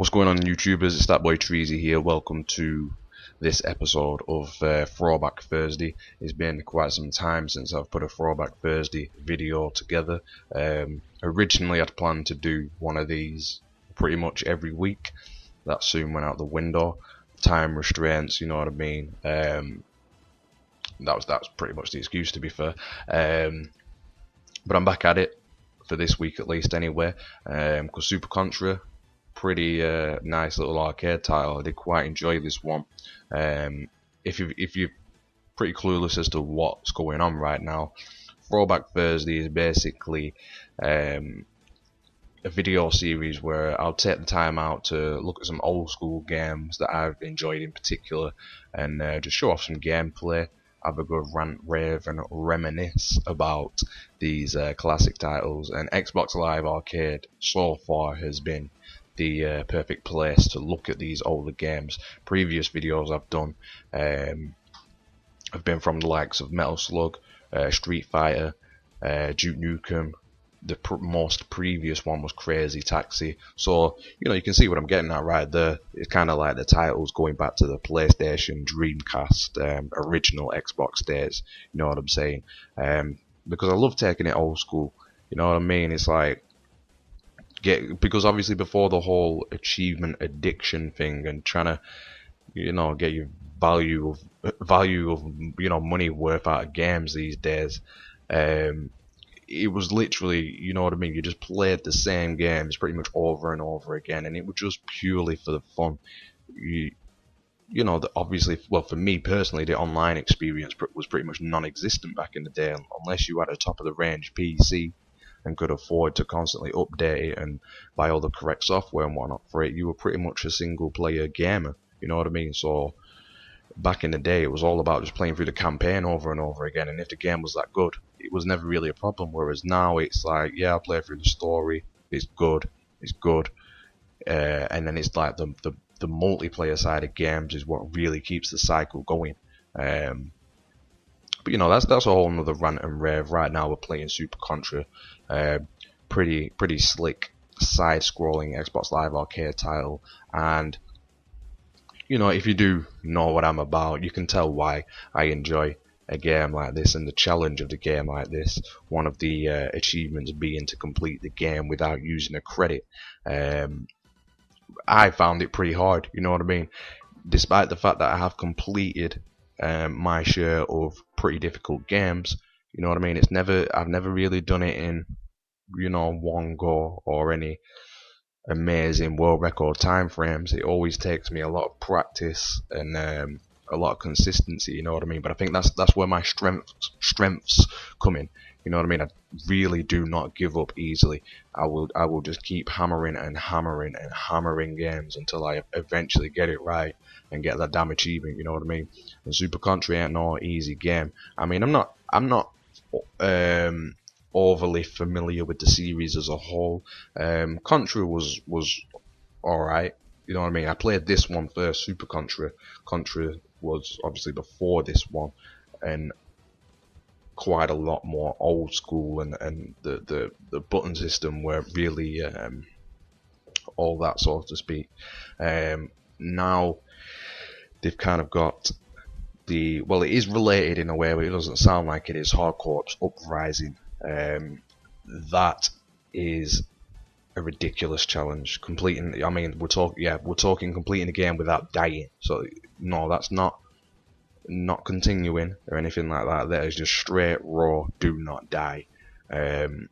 What's going on, YouTubers? It's that boy Treezy here. Welcome to this episode of Throwback Thursday. It's been quite some time since I've put a Throwback Thursday video together. Originally, I'd planned to do one of these pretty much every week. That soon went out the window. Time restraints, you know what I mean. That was pretty much the excuse, to be fair. But I'm back at it for this week at least, anyway. Because Super Contra, pretty nice little arcade title. I did quite enjoy this one. If you're pretty clueless as to what's going on right now, Throwback Thursday is basically a video series where I'll take the time out to look at some old school games that I've enjoyed in particular, and just show off some gameplay, have a good rant, rave, and reminisce about these classic titles. And Xbox Live Arcade so far has been the perfect place to look at these older games. Previous videos I've done have been from the likes of Metal Slug, Street Fighter, Duke Nukem. The most previous one was Crazy Taxi. So, you know, you can see what I'm getting at right there. It's kind of like the titles going back to the PlayStation, Dreamcast, original Xbox days. You know what I'm saying? Because I love taking it old school. You know what I mean? It's like, because obviously before the whole achievement addiction thing and trying to, you know, get your value of you know, money worth out of games these days, it was literally, you know what I mean, you just played the same games pretty much over and over again, and it was just purely for the fun. You know, obviously, well, for me personally, the online experience was pretty much non-existent back in the day, unless you had a top of the range PC and could afford to constantly update it and buy all the correct software and whatnot for it. You were pretty much a single player gamer, you know what I mean? So back in the day, it was all about just playing through the campaign over and over again, and if the game was that good, it was never really a problem. Whereas now it's like, yeah, I'll play through the story, it's good, and then it's like the multiplayer side of games is what really keeps the cycle going. But you know, that's a whole nother rant and rave. Right now we're playing Super Contra, pretty slick side-scrolling Xbox Live Arcade title, and you know, if you do know what I'm about, you can tell why I enjoy a game like this and the challenge of the game like this. One of the achievements being to complete the game without using a credit. I found it pretty hard, you know what I mean? Despite the fact that I have completed my share of pretty difficult games, you know what I mean? I've never really done it in, you know, one go or any amazing world record time frames. It always takes me a lot of practice and a lot of consistency, you know what I mean? But I think that's where my strengths come in, you know what I mean? I really do not give up easily. I will just keep hammering and hammering and hammering games until I eventually get it right and get that damn achievement, you know what I mean? And Super Contra ain't no easy game. I mean, I'm not overly familiar with the series as a whole. Contra was alright, you know what I mean? I played this one first, Super Contra. Contra was obviously before this one, and quite a lot more old school, and the button system were really all that, so to speak. Now they've kind of got well, it is related in a way, but it doesn't sound like it is. Hardcore Uprising. That is a ridiculous challenge. Completing, I mean, we're talking completing the game without dying. So no, that's not continuing or anything like that. That is just straight raw, do not die. And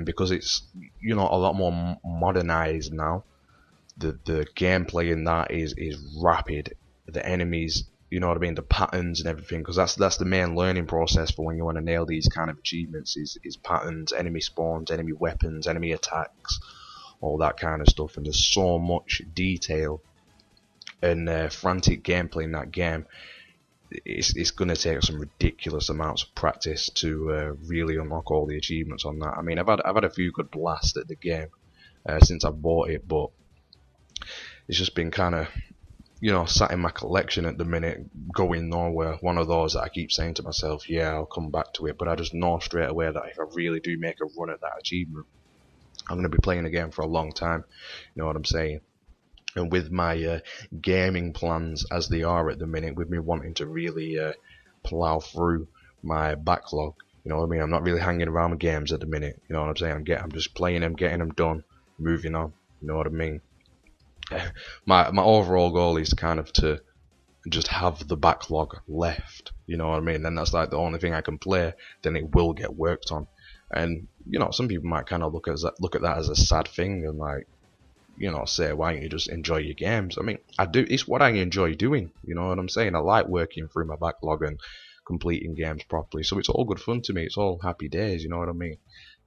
because it's, you know, a lot more modernized now, the gameplay in that is rapid. The enemies, you know what I mean, the patterns and everything, because that's the main learning process for when you want to nail these kind of achievements is patterns, enemy spawns, enemy weapons, enemy attacks, all that kind of stuff. And there's so much detail and frantic gameplay in that game. It's going to take some ridiculous amounts of practice to really unlock all the achievements on that. I mean, I've had a few good blasts at the game since I bought it, but it's just been kind of, you know, sat in my collection at the minute, going nowhere. One of those that I keep saying to myself, yeah, I'll come back to it, but I just know straight away that if I really do make a run at that achievement, I'm going to be playing the game for a long time, you know what I'm saying? And with my gaming plans as they are at the minute, with me wanting to really plow through my backlog, you know what I mean? I'm not really hanging around with games at the minute. You know what I'm saying? I'm just playing them, getting them done, moving on. You know what I mean? My overall goal is kind of to just have the backlog left. You know what I mean? Then that's like the only thing I can play. Then it will get worked on. And you know, some people might kind of look at that as a sad thing and like, you know, say, why don't you just enjoy your games? I mean, I do. It's what I enjoy doing. You know what I'm saying? I like working through my backlog and completing games properly. So it's all good fun to me. It's all happy days. You know what I mean?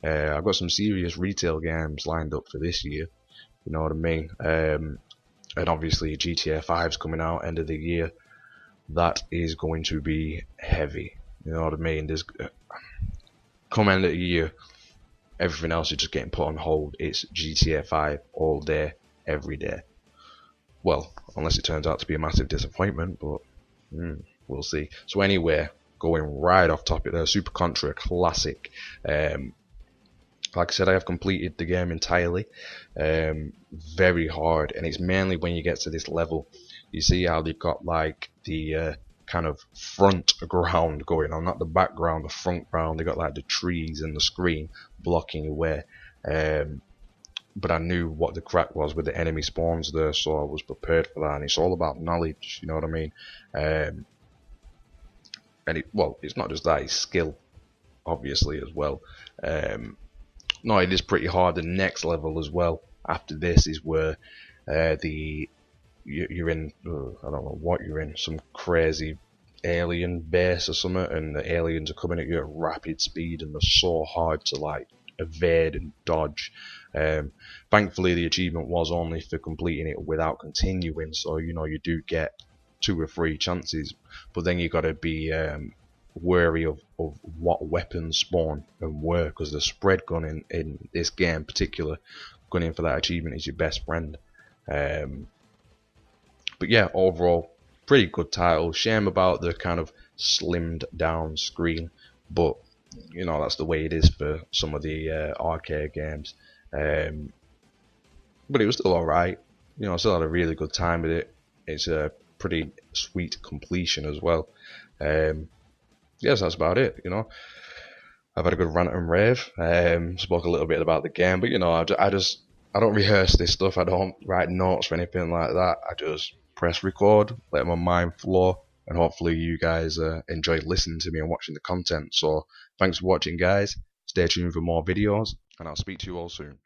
I've got some serious retail games lined up for this year. You know what I mean? And obviously GTA 5's coming out end of the year. That is going to be heavy. You know what I mean? There's come end of the year, everything else is just getting put on hold. It's GTA 5 all day, every day. Well, unless it turns out to be a massive disappointment, but we'll see. So anyway, going right off topic there, Super Contra classic. Like I said, I have completed the game entirely. Very hard, and it's mainly when you get to this level. You see how they've got like the kind of front ground going on, not the background, the front ground. They got like the trees and the screen blocking your way. But I knew what the crack was with the enemy spawns there, so I was prepared for that. And it's all about knowledge, you know what I mean? And it's not just that; it's skill, obviously as well. No, it is pretty hard. The next level as well after this is where you're in, I don't know what you're in, some crazy alien base or something, and the aliens are coming at you at rapid speed, and they're so hard to like evade and dodge. Thankfully, the achievement was only for completing it without continuing, so you know you do get 2 or 3 chances, but then you got to be wary of what weapons spawn and where, because the spread gun in this game in particular, gunning for that achievement is your best friend. But yeah, overall, pretty good title. Shame about the kind of slimmed down screen, but you know that's the way it is for some of the arcade games. But it was still alright. You know, I still had a really good time with it. It's a pretty sweet completion as well. Yes, that's about it. You know, I've had a good rant and rave. Spoke a little bit about the game, but you know, I don't rehearse this stuff. I don't write notes or anything like that. I just press record, let my mind flow, and hopefully you guys enjoy listening to me and watching the content. So thanks for watching, guys. Stay tuned for more videos, and I'll speak to you all soon.